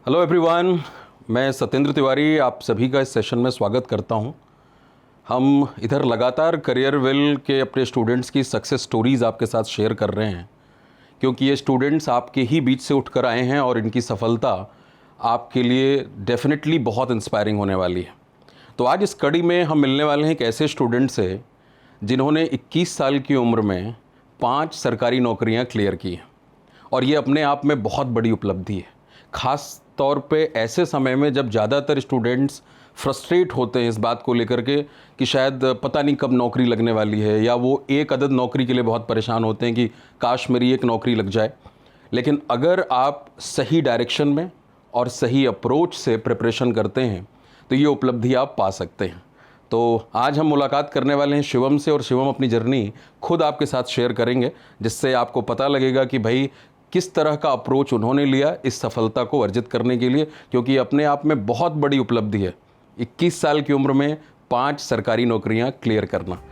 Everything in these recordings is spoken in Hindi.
हेलो एवरीवन, मैं सत्येंद्र तिवारी आप सभी का इस सेशन में स्वागत करता हूं। हम इधर लगातार करियर वेल के अपने स्टूडेंट्स की सक्सेस स्टोरीज़ आपके साथ शेयर कर रहे हैं, क्योंकि ये स्टूडेंट्स आपके ही बीच से उठकर आए हैं और इनकी सफलता आपके लिए डेफिनेटली बहुत इंस्पायरिंग होने वाली है। तो आज इस कड़ी में हम मिलने वाले हैं एक ऐसे स्टूडेंट से जिन्होंने 21 साल की उम्र में 5 सरकारी नौकरियां क्लियर की हैं, और ये अपने आप में बहुत बड़ी उपलब्धि है। ख़ास तौर पे ऐसे समय में जब ज़्यादातर स्टूडेंट्स फ्रस्ट्रेट होते हैं इस बात को लेकर के कि शायद पता नहीं कब नौकरी लगने वाली है, या वो एक अदद नौकरी के लिए बहुत परेशान होते हैं कि काश मेरी एक नौकरी लग जाए। लेकिन अगर आप सही डायरेक्शन में और सही अप्रोच से प्रिपरेशन करते हैं तो ये उपलब्धि आप पा सकते हैं। तो आज हम मुलाकात करने वाले हैं शिवम से, और शिवम अपनी जर्नी खुद आपके साथ शेयर करेंगे, जिससे आपको पता लगेगा कि भाई किस तरह का अप्रोच उन्होंने लिया इस सफलता को अर्जित करने के लिए, क्योंकि अपने आप में बहुत बड़ी उपलब्धि है 21 साल की उम्र में 5 सरकारी नौकरियां क्लियर करना।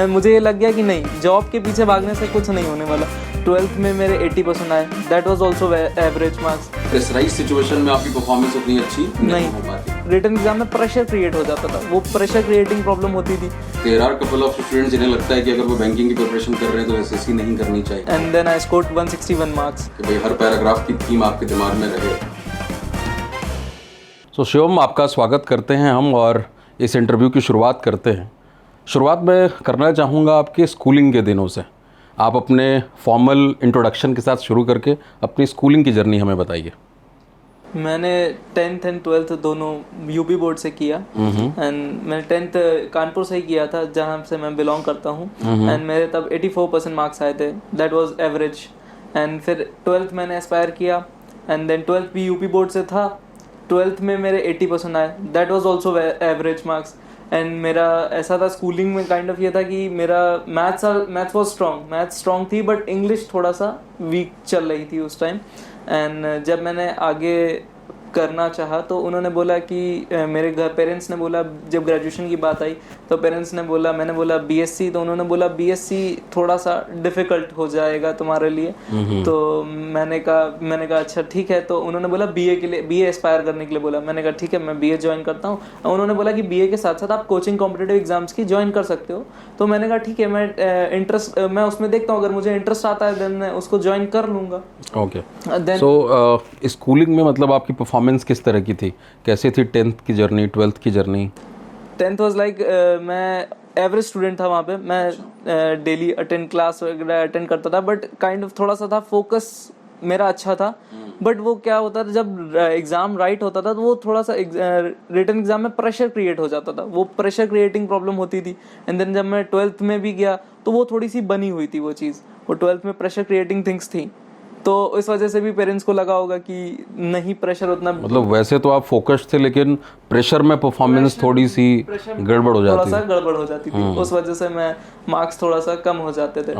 मुझे ये लग गया कि नहीं, जॉब के पीछे भागने से कुछ नहीं होने वाला। 12th में मेरे 80% आए, that was also average marks. Pressurise situation में आपकी परफॉर्मेंस उतनी अच्छी नहीं हो पाती। रिटन एग्जाम में प्रेशर क्रिएट हो जाता था, वो प्रेशर क्रिएटिंग प्रॉब्लम होती थी। There are couple of students जिन्हें लगता है कि अगर वो बैंकिंग की प्रिपरेशन कर रहे हैं तो एसएससी नहीं करनी चाहिए। And then I scored 161 marks. कि भाई हर पैराग्राफ की थीम आपके दिमाग में रहे। सो शिवम, आपका स्वागत करते हैं हम, और इस इंटरव्यू की शुरुआत करते हैं। शुरुआत में करना चाहूँगा आपके स्कूलिंग के दिनों से। आप अपने फॉर्मल इंट्रोडक्शन के साथ शुरू करके अपनी स्कूलिंग की जर्नी हमें बताइए। मैंने 10th एंड 12th दोनों यूपी बोर्ड से किया, एंड मैंने 10th कानपुर से ही किया था, जहाँ से मैं बिलोंग करता हूँ। एंड मेरे तब 84% मार्क्स आए थे, दैट वाज एवरेज। एंड फिर 12th मैंने एस्पायर किया, एंड देन 12th भी यूपी बोर्ड से था। 12th में मेरे 80% आए, that was also average marks. And मेरा ऐसा था स्कूलिंग में काइंड ऑफ ये था कि मेरा maths was strong, maths strong थी, बट इंग्लिश थोड़ा सा वीक चल रही थी उस टाइम। एंड जब मैंने आगे करना चाहा तो उन्होंने बोला कि मेरे घर पेरेंट्स ने बोला, जब ग्रेजुएशन की बात आई तो पेरेंट्स ने बोला, मैंने बोला बीएससी, तो उन्होंने बोला बीएससी थोड़ा सा डिफ़िकल्ट हो जाएगा तुम्हारे लिए। तो मैंने कहा अच्छा ठीक है। तो उन्होंने बोला बीए के लिए, बीए एस्पायर करने के लिए बोला। मैंने कहा ठीक है, मैं बीए ज्वाइन करता हूँ। उन्होंने बोला कि बीए के साथ साथ आप कोचिंग कॉम्पिटिटिव एग्जाम्स की ज्वाइन कर सकते हो। तो मैंने कहा ठीक है, मैं उसमें देखता हूँ, अगर मुझे इंटरेस्ट आता है देन मैं उसको ज्वाइन कर लूँगा। ओके, सो स्कूलिंग में मतलब आपकी परफॉर्मेंस किस तरह की थी? कैसी थी 10th की जर्नी, 12th की जर्नी? 10th वाज लाइक, मैं एवरेज स्टूडेंट था वहाँ पे। मैं डेली क्लास वगैरह अटेंड करता था, बट काइंड ऑफ थोड़ा सा था, फोकस मेरा अच्छा था। बट वो क्या होता था, जब एग्जाम राइट होता था तो वो थोड़ा सा रिटन एग्जाम में प्रेशर क्रिएट हो जाता था, वो प्रेशर क्रिएटिंग प्रॉब्लम होती थी। एंड देन जब मैं 12th में भी गया तो वो थोड़ी सी बनी हुई थी वो चीज़, वो 12th में प्रेशर क्रिएटिंग थिंग्स थी। तो इस वजह से भी पेरेंट्स को लगा होगा कि नहीं, प्रेशर उतना, मतलब वैसे तो आप फोकस्ड थे, लेकिन प्रेशर में परफॉर्मेंस थोड़ी सी गड़बड़ हो जाती थी। थोड़ा सा गड़बड़ हो जाती थी, उस वजह से मैं मार्क्स थोड़ा सा कम हो जाते थे।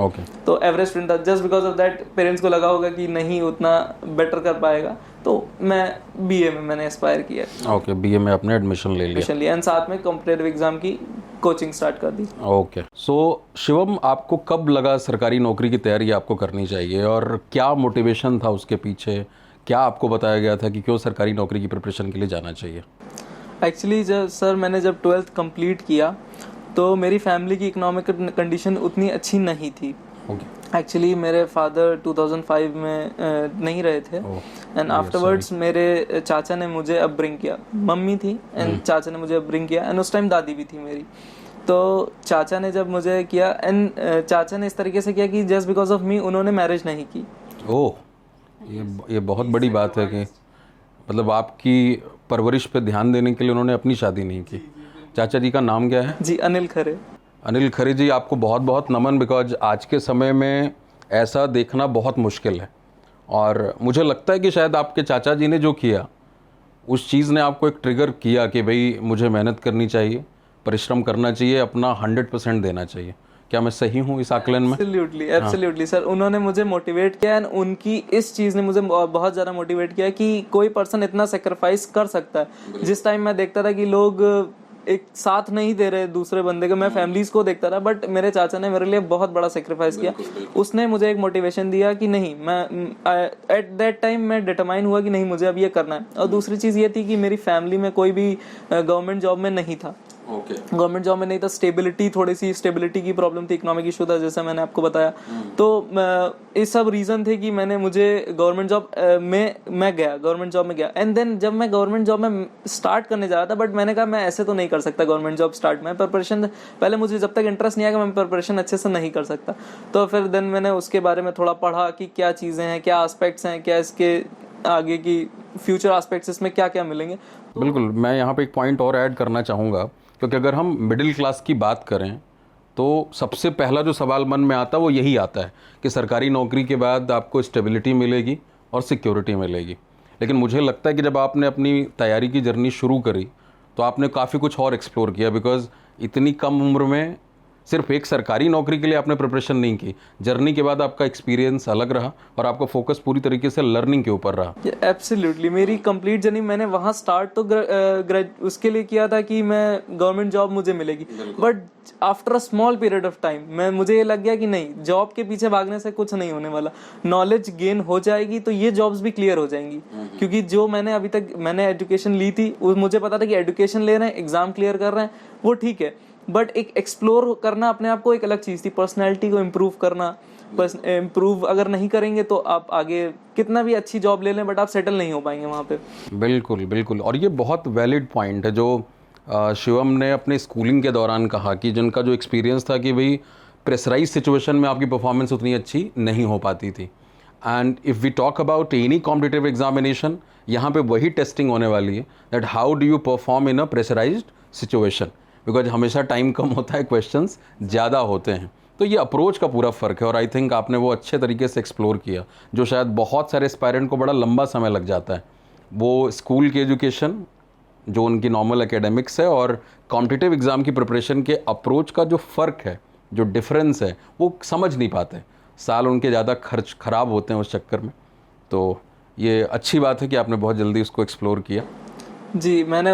तो एवरेज स्टूडेंट था, just because of that parents को लगा होगा कि नहीं उतना बेटर कर पाएगा। तो मैं बीए में मैंने एस्पायर किया। ओके, बीए में आपने एडमिशन ले लिया एंड साथ में कॉम्पिटिटिव एग्जाम की कोचिंग स्टार्ट कर दी। ओके, सो शिवम, आपको कब लगा सरकारी नौकरी की तैयारी आपको करनी चाहिए, और क्या मोटिवेशन था उसके पीछे? क्या आपको बताया गया था कि क्यों सरकारी नौकरी की प्रिपरेशन के लिए जाना चाहिए? एक्चुअली मैंने जब 12th कंप्लीट किया तो मेरी फैमिली की इकोनॉमिक कंडीशन उतनी अच्छी नहीं थी। एक्चुअली मेरे फादर 2005 में नहीं रहे थे। एंड आफ्टरवर्ड्स मेरे चाचा ने मुझे अपब्रिंग किया, मम्मी थी एंड चाचा ने मुझे अपब्रिंग किया, एंड उस टाइम दादी भी थी मेरी। तो चाचा ने जब मुझे किया, एंड चाचा ने इस तरीके से किया कि जस्ट बिकॉज ऑफ मी उन्होंने मैरिज नहीं की। ओह, ये बहुत बड़ी बात है कि मतलब आपकी परवरिश पे ध्यान देने के लिए उन्होंने अपनी शादी नहीं की। चाचा जी का नाम क्या है? जी, अनिल खरे। अनिल खरे जी, आपको बहुत बहुत नमन, बिकॉज आज के समय में ऐसा देखना बहुत मुश्किल है। और मुझे लगता है कि शायद आपके चाचा जी ने जो किया उस चीज़ ने आपको एक ट्रिगर किया कि भाई मुझे मेहनत करनी चाहिए, परिश्रम करना चाहिए, अपना 100% देना चाहिए। क्या मैं सही हूँ इस आकलन में? एब्सोल्युटली सर, उन्होंने मुझे मोटिवेट किया, एंड उनकी इस चीज़ ने मुझे बहुत ज़्यादा मोटिवेट किया कि कोई पर्सन इतना सेक्रीफाइस कर सकता है। जिस टाइम मैं देखता था कि लोग एक साथ नहीं दे रहे दूसरे बंदे को, मैं फैमिलीज को देखता रहा, बट मेरे चाचा ने मेरे लिए बहुत बड़ा सेक्रीफाइस किया। उसने मुझे एक मोटिवेशन दिया कि नहीं, मैं एट दैट टाइम मैं डिटरमाइन हुआ कि नहीं मुझे अब ये करना है। और दूसरी चीज़ ये थी कि मेरी फैमिली में कोई भी गवर्नमेंट जॉब में नहीं था, गवर्नमेंट जॉब में नहीं था, स्टेबिलिटी, थोड़ी सी स्टेबिलिटी की प्रॉब्लम थी, इकोनॉमिक इशू था जैसे मैंने आपको बताया। तो ये सब रीज़न थे कि मुझे गवर्नमेंट जॉब में मैं गया, गवर्नमेंट जॉब में गया। एंड देन जब मैं गवर्नमेंट जॉब में स्टार्ट करने जा रहा था, बट मैंने कहा मैं ऐसे तो नहीं कर सकता गवर्नमेंट जॉब स्टार्ट में, प्रिपरेशन पहले मुझे जब तक इंटरेस्ट नहीं आएगा मैं प्रिपरेशन अच्छे से नहीं कर सकता। तो फिर देन मैंने उसके बारे में थोड़ा पढ़ा कि क्या चीज़ें हैं, क्या एस्पेक्ट्स हैं, क्या इसके आगे की फ्यूचर एस्पेक्ट्स इसमें क्या क्या मिलेंगे। बिल्कुल, मैं यहाँ पे एक पॉइंट और ऐड करना चाहूँगा, क्योंकि अगर हम मिडिल क्लास की बात करें तो सबसे पहला जो सवाल मन में आता है वो यही आता है कि सरकारी नौकरी के बाद आपको स्टेबिलिटी मिलेगी और सिक्योरिटी मिलेगी। लेकिन मुझे लगता है कि जब आपने अपनी तैयारी की जर्नी शुरू करी तो आपने काफ़ी कुछ और एक्सप्लोर किया, बिकॉज इतनी कम उम्र में सिर्फ एक सरकारी नौकरी के लिए आपने प्रिपरेशन नहीं की। जर्नी के बाद आपका एक्सपीरियंस अलग रहा और आपका फोकस पूरी तरीके से लर्निंग के ऊपर रहा। एब्सोल्युटली, मेरी कंप्लीट जर्नी मैंने वहाँ स्टार्ट तो उसके लिए किया था कि मैं गवर्नमेंट जॉब मुझे मिलेगी, but after a small period of time मुझे ये लग गया कि नहीं, जॉब के पीछे भागने से कुछ नहीं होने वाला, नॉलेज गेन हो जाएगी तो ये जॉब्स भी क्लियर हो जाएंगी। क्योंकि जो मैंने अभी तक एजुकेशन ली थी, मुझे पता था कि एजुकेशन ले रहे हैं, एग्जाम क्लियर कर रहे हैं, वो ठीक है, बट एक एक्सप्लोर करना अपने आप को एक अलग चीज़ थी। पर्सनैलिटी को इम्प्रूव करना, इम्प्रूव अगर नहीं करेंगे तो आप आगे कितना भी अच्छी जॉब ले लें बट आप सेटल नहीं हो पाएंगे वहाँ पे। बिल्कुल बिल्कुल, और ये बहुत वैलिड पॉइंट है जो शिवम ने अपने स्कूलिंग के दौरान कहा कि जिनका जो एक्सपीरियंस था कि भाई प्रेशराइज सिचुएशन में आपकी परफॉर्मेंस उतनी अच्छी नहीं हो पाती थी। And if we talk about any competitive examination, यहाँ पे वही टेस्टिंग होने वाली है that how do you perform in a pressurised situation, because हमेशा टाइम कम होता है, क्वेश्चंस ज़्यादा होते हैं। तो ये अप्रोच का पूरा फ़र्क है और आई थिंक आपने वो अच्छे तरीके से एक्सप्लोर किया, जो शायद बहुत सारे एस्पायरेंट को बड़ा लंबा समय लग जाता है। वो स्कूल की एजुकेशन जो उनकी नॉर्मल एकेडमिक्स है और कॉम्पिटिटिव एग्ज़ाम की प्रिपरेशन के अप्रोच का जो फ़र्क है, जो डिफरेंस है, वो समझ नहीं पाते, साल उनके ज़्यादा ख़राब होते हैं उस चक्कर में। तो ये अच्छी बात है कि आपने बहुत जल्दी उसको एक्सप्लोर किया। जी, मैंने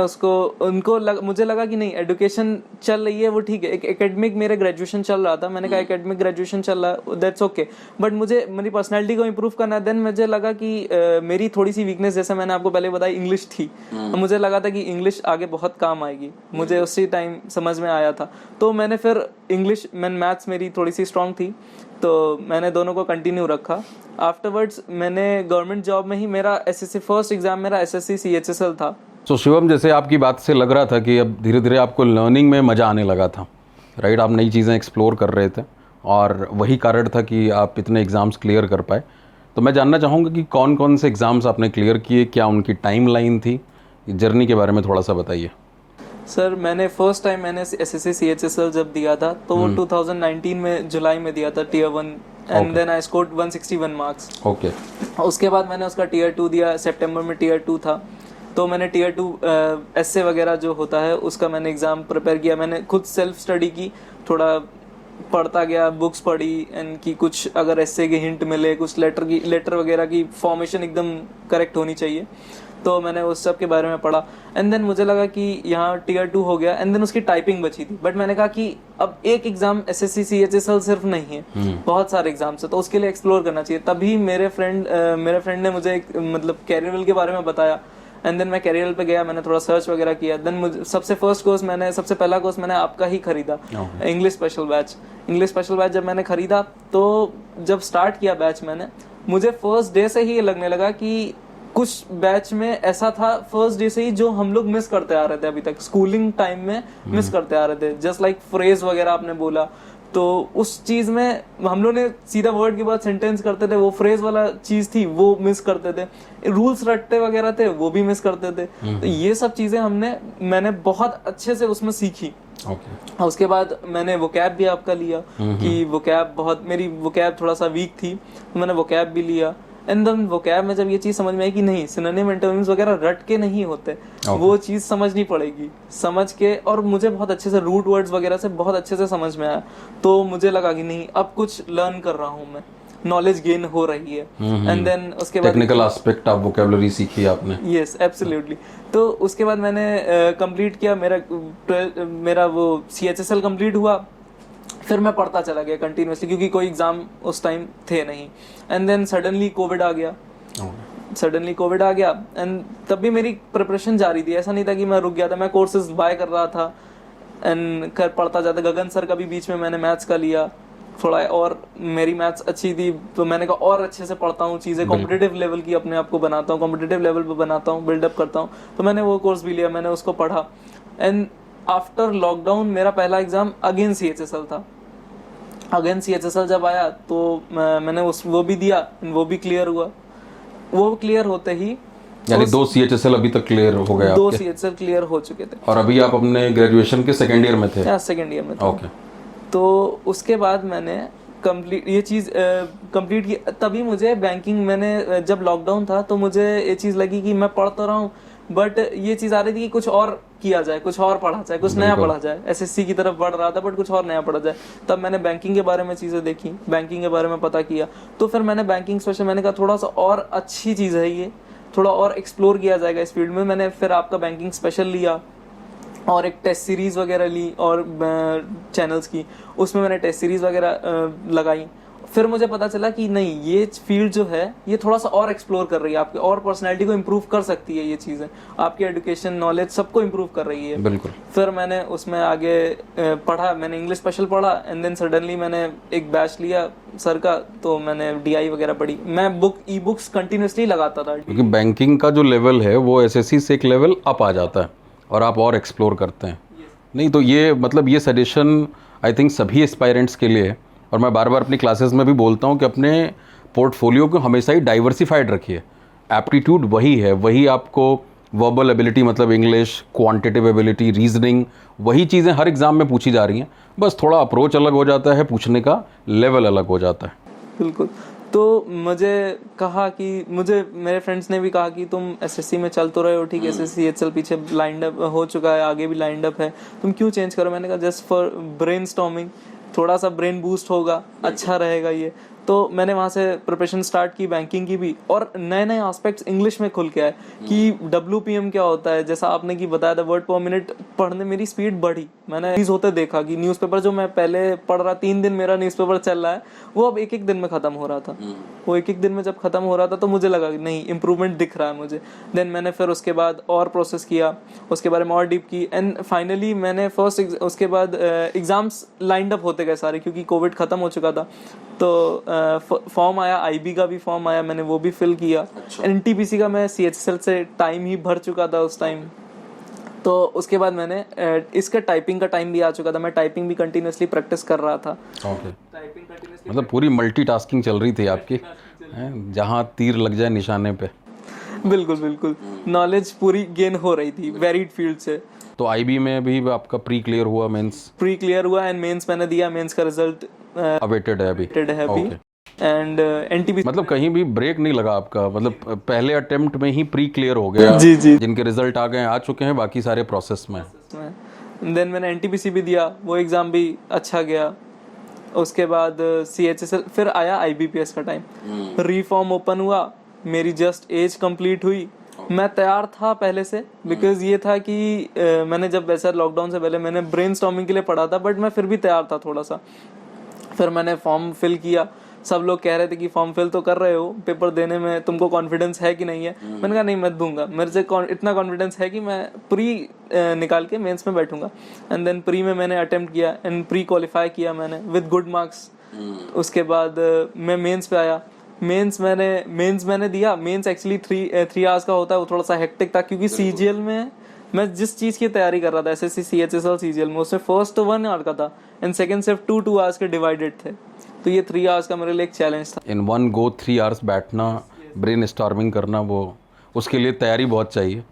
मुझे लगा कि नहीं, एजुकेशन चल रही है वो ठीक है, एक एकेडमिक मेरे ग्रेजुएशन चल रहा था, मैंने कहा एकेडमिक ग्रेजुएशन चल रहा है दैट्स ओके, बट मुझे मेरी पर्सनालिटी को इम्प्रूव करना है। देन मुझे लगा कि मेरी थोड़ी सी वीकनेस, जैसे मैंने आपको पहले बताई, इंग्लिश थी। मुझे लगा था कि इंग्लिश आगे बहुत काम आएगी, मुझे उसी टाइम समझ में आया था। तो मैंने फिर इंग्लिश, मैथ्स मेरी थोड़ी सी स्ट्रांग थी, तो मैंने दोनों को कंटिन्यू रखा। आफ्टरवर्ड्स मैंने गवर्नमेंट जॉब में ही मेरा एसएससी फर्स्ट एग्जाम मेरा एसएससी सीएचएसएल था। तो शिवम, जैसे आपकी बात से लग रहा था कि अब धीरे धीरे आपको लर्निंग में मज़ा आने लगा था, राइट? आप नई चीज़ें एक्सप्लोर कर रहे थे और वही कारण था कि आप इतने एग्ज़ाम्स क्लियर कर पाए। तो मैं जानना चाहूँगा कि कौन कौन से एग्ज़ाम्स आपने क्लियर किए, क्या उनकी टाइमलाइन थी, जर्नी के बारे में थोड़ा सा बताइए। सर, मैंने फर्स्ट टाइम एसएससी सीएचएसएल जब दिया था तो वो 2019 में जुलाई में दिया था, tier 1, and then I scored 161 marks. Okay. उसके बाद मैंने उसका टियर 2 दिया, सितंबर में टियर 2 था, तो मैंने टियर 2 एसए वगैरह जो होता है उसका मैंने एग्ज़ाम प्रिपेयर किया। मैंने खुद सेल्फ स्टडी की, थोड़ा पढ़ता गया, बुक्स पढ़ी, एंड कि कुछ अगर एसए के हिंट मिले, कुछ लेटर वगैरह की फॉर्मेशन एकदम करेक्ट होनी चाहिए, तो मैंने उस सब के बारे में पढ़ा। एंड देन मुझे लगा कि यहाँ टियर 2 हो गया, एंड देन उसकी टाइपिंग बची थी, बट मैंने कहा कि अब एक एग्जाम एसएससी सीएचएसएल सिर्फ नहीं है, बहुत सारे एग्जाम्स है, तो उसके लिए एक्सप्लोर करना चाहिए। तभी मेरे फ्रेंड ने मुझे मतलब कैरियरवेल के बारे में बताया, एंड देन मैं कैरियरवेल पे गया, मैंने थोड़ा सर्च वगैरह किया। देन मुझे सबसे पहला कोर्स मैंने आपका ही खरीदा, इंग्लिश स्पेशल बैच जब मैंने खरीदा, तो जब स्टार्ट किया बैच मैंने, मुझे फर्स्ट डे से ही लगने लगा कि कुछ बैच में ऐसा था फर्स्ट डे से ही जो हम लोग मिस करते आ रहे थे, अभी तक स्कूलिंग टाइम में मिस करते आ रहे थे, जस्ट लाइक फ्रेज वगैरह आपने बोला, तो उस चीज में हम लोग ने सीधा वर्ड के बाद सेंटेंस करते थे, वो फ्रेज वाला चीज थी वो मिस करते थे, रूल्स रटते वगैरह थे वो भी मिस करते थे। तो ये सब चीजें मैंने बहुत अच्छे से उसमें सीखी। उसके बाद मैंने वोकैब भी आपका लिया कि मेरी वोकैब थोड़ा सा वीक थी, तो मैंने वोकैब भी लिया। एंड देन वोकैब में जब ये चीज समझ में आई कि नहीं, सिनोनिम एंटोनिम्स वगैरह रट के नहीं होते, वो चीज समझनी पड़ेगी, समझ के, और मुझे बहुत अच्छे से रूट वर्ड्स वगैरह से बहुत अच्छे से समझ में आया, तो मुझे लगा कि नहीं, अब कुछ लर्न कर रहा हूँ मैं। नॉलेज गेन हो रही है। एंड देन उसके बाद टेक्निकल एस्पेक्ट आप वोकेबलरी सीखी आपने। Yes absolutely. तो उसके बाद मैंने कंप्लीट किया, मेरा वो CHSL कंप्लीट हुआ। फिर मैं पढ़ता चला गया कंटिन्यूसली, क्योंकि कोई एग्जाम उस टाइम थे नहीं। एंड देन सडनली कोविड आ गया। एंड तब भी मेरी प्रिपरेशन जारी थी, ऐसा नहीं था कि मैं रुक गया था। मैं कोर्सेज बाय कर रहा था एंड पढ़ता जाता। गगन सर का भी बीच में मैंने मैथ्स का लिया थोड़ा, और मेरी मैथ्स अच्छी थी तो मैंने कहा और अच्छे से पढ़ता हूँ चीज़ें, कॉम्पिटिटिव लेवल की अपने आप को बनाता हूँ, कॉम्पिटिटिव लेवल पे बनाता हूँ, बिल्डअप करता हूँ। तो मैंने वो कोर्स भी लिया, मैंने उसको पढ़ा। एंड आफ्टर लॉकडाउन मेरा पहला एग्जाम अगेन CHSL था। अगेन CHSL जब आया तो मैंने वो भी दिया, वो भी क्लियर हुआ। वो क्लियर होते ही यानी 2 CHSL अभी तक क्लियर हो गए 2 आपके? CHSL क्लियर हो चुके थे। और अभी आप अपने ग्रेजुएशन के सेकेंड ईयर में थे? सेकेंड ईयर में था। ओके। तो उसके बाद मैंने ये चीज़ कंप्लीट की। तभी मुझे बैंकिंग, मैंने जब लॉकडाउन था तो मुझे ये चीज़ लगी कि मैं पढ़ तो रहा हूँ, बट ये चीज़ आ रही थी कि कुछ और किया जाए, कुछ और पढ़ा जाए, कुछ नया पढ़ा जाए। SSC की तरफ बढ़ रहा था बट कुछ और नया पढ़ा जाए। तब मैंने बैंकिंग के बारे में चीज़ें देखी, बैंकिंग के बारे में पता किया। तो फिर मैंने बैंकिंग स्पेशल, मैंने कहा थोड़ा सा और अच्छी चीज़ है ये, थोड़ा और एक्सप्लोर किया जाएगा इस फील्ड में। मैंने फिर आपका बैंकिंग स्पेशल लिया और एक टेस्ट सीरीज़ वगैरह ली, और चैनल्स की उसमें मैंने टेस्ट सीरीज़ वगैरह लगाई। फिर मुझे पता चला कि नहीं, ये फील्ड जो है ये थोड़ा सा और एक्सप्लोर कर रही है आपकी, और पर्सनैलिटी को इम्प्रूव कर सकती है। ये चीज़ें आपकी एजुकेशन नॉलेज सबको इम्प्रूव कर रही है। बिल्कुल। फिर मैंने उसमें आगे पढ़ा, मैंने इंग्लिश स्पेशल पढ़ा। एंड देन सडनली मैंने एक बैच लिया सर का, तो मैंने DI वगैरह पढ़ी। मैं ई बुक्स कंटिन्यूसली लगाता था, क्योंकि बैंकिंग का जो लेवल है वो SSC से एक लेवल अप आ जाता है और आप और एक्सप्लोर करते हैं। नहीं तो ये मतलब ये सजेशन आई थिंक सभी एस्पायरेंट्स के लिए है। और मैं बार बार अपनी क्लासेस में भी बोलता हूँ कि अपने पोर्टफोलियो को हमेशा ही डाइवर्सिफाइड रखिए। एप्टीट्यूड वही है, वही आपको वर्बल एबिलिटी मतलब इंग्लिश, क्वांटिटिव एबिलिटी, रीजनिंग, वही चीज़ें हर एग्ज़ाम में पूछी जा रही हैं। बस थोड़ा अप्रोच अलग हो जाता है, पूछने का लेवल अलग हो जाता है। बिल्कुल। तो मुझे कहा कि मेरे फ्रेंड्स ने भी कहा कि तुम SSC में चल तो रहे हो, ठीक है, SSC CHSL पीछे लाइंड अप हो चुका है, आगे भी लाइंड अप है, तुम क्यों चेंज करो। मैंने कहा जस्ट फॉर ब्रेनस्टॉर्मिंग, थोड़ा सा ब्रेन बूस्ट होगा, अच्छा रहेगा ये। तो मैंने वहाँ से प्रिपरेशन स्टार्ट की बैंकिंग की भी, और नए नए एस्पेक्ट्स इंग्लिश में खुल के आए कि WPM क्या होता है। जैसा आपने की बताया था, वर्ड पर मिनट पढ़ने मेरी स्पीड बढ़ी। मैंने चीज होते देखा कि न्यूज़पेपर जो मैं पहले पढ़ रहा, 3 दिन मेरा न्यूज़पेपर चल रहा है, वो अब एक दिन में खत्म हो रहा था। वो एक दिन में जब खत्म हो रहा था तो मुझे लगा कि नहीं, इंप्रूवमेंट दिख रहा है मुझे। देन मैंने फिर उसके बाद और प्रोसेस किया, उसके बारे में और डीप की। एंड फाइनली मैंने उसके बाद एग्जाम्स लाइंड अप होते गए सारे, क्योंकि कोविड खत्म हो चुका था। तो फॉर्म आया, IB का भी फॉर्म आया, मैंने वो भी फिल किया। अच्छा। NTPC का मैं CHSL से टाइम ही भर चुका था उस टाइम। तो उसके बाद मैंने इसका टाइपिंग का टाइम भी आ चुका था, मैं टाइपिंग भी कंटिन्यूसली प्रैक्टिस कर रहा था। टाइपिंग कंटिन्यूसली, मतलब पूरी मल्टीटास्किंग चल रही थी आपकी, जहाँ तीर लग जाए निशाने पे। बिल्कुल बिल्कुल, नॉलेज पूरी गेन हो रही थी वेरिड फील्ड से। तो IB में भी आपका प्री क्लियर हुआ, मेंस प्री क्लियर हुआ, एंड मेंस मैंने दिया। मेंस का रिजल्ट अवेटेड है अभी। एंड NTPC मतलब कहीं भी ब्रेक नहीं लगा आपका, मतलब पहले अटेम्प्ट में ही प्री क्लियर हो गया। जी जी, जिनके रिजल्ट आ चुके हैं, बाकी सारे प्रोसेस में। देन मैंने NTPC भी दिया, वो एग्जाम भी अच्छा गया। उसके बाद CHSL, फिर आया IBPS का टाइम। रीफॉर्म ओपन हुआ, मेरी जस्ट एज कंप्लीट हुई। मैं तैयार था पहले से, बिकॉज ये था कि मैंने जब वैसा लॉकडाउन से पहले मैंने ब्रेनस्टॉर्मिंग के लिए पढ़ा था, बट मैं फिर भी तैयार था थोड़ा सा। फिर मैंने फॉर्म फिल किया। सब लोग कह रहे थे कि फॉर्म फिल तो कर रहे हो, पेपर देने में तुमको कॉन्फिडेंस है कि नहीं है। मैंने कहा नहीं, मैं दूंगा, मेरे से इतना कॉन्फिडेंस है कि मैं प्री निकाल के मेंस में बैठूंगा। एंड देन प्री में मैंने अटेम्प्ट किया एंड प्री क्वालिफाई किया मैंने विद गुड मार्क्स। उसके बाद मैं मेंस पे आया। मेंस मैंने दिया। मेंस एक्चुअली 3 आवर्स का होता है, वो थोड़ा सा हेक्टिक था, क्योंकि CGL में मैं जिस चीज की तैयारी कर रहा था, SSC CHSL CGL में, उसमें फर्स्ट 1 आवर का था एंड सेकंड सिर्फ 2 आवर्स के डिवाइडेड थे। तो ये 3 आवर्स का मेरे लिए एक चैलेंज था। इन वन गो 3 आवर्स बैठना, ब्रेन स्टॉर्मिंग करना, वो उसके लिए तैयारी बहुत चाहिए।